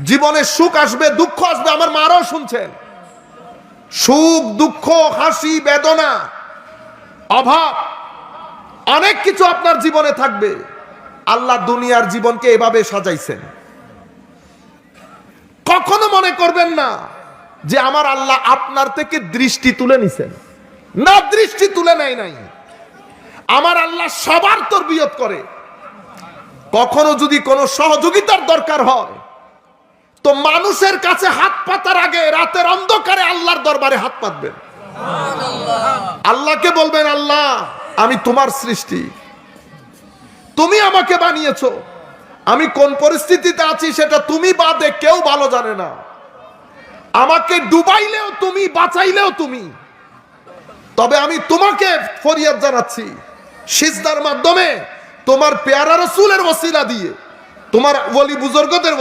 জীবনে সুখ আসবে, দুঃখ আসবে। আমার মারাও শুনছেন, সুখ, দুঃখ, হাসি, বেদনা, অভাব, অনেক কিছু আপনার জীবনে থাকবে। আল্লাহ দুনিয়ার জীবনকে এভাবে সাজাইছেন। কখনো মনে করবেন না যে আমার আল্লাহ আপনার থেকে দৃষ্টি তুলে নিছেন। না, দৃষ্টি তুলে নেয় নাই। আমার আল্লাহ সবার তরবিয়ত করে। কখনো যদি কোনো সহযোগিতার দরকার হয় তো মানুষের কাছে হাত পাতার আগে রাতের অন্ধকারে আল্লাহর দরবারে হাত পাতবেন। আল্লাহকে বলবেন, আল্লাহ আমি তোমার সৃষ্টি, তুমি আমাকে বানিয়েছো, আমি কোন পরিস্থিতিতে আছি সেটা তুমি বাদে কেউ ভালো জানে না। আমাকে ডুবাইলেও তুমি, বাঁচাইলেও তুমি। তবে আমি তোমাকে ফরিয়াদ জানাচ্ছি সিজদার মাধ্যমে, তোমার পেয়ারা রাসূলের ওসিলা দিয়ে, তোমার ওলি বুজুর্গদের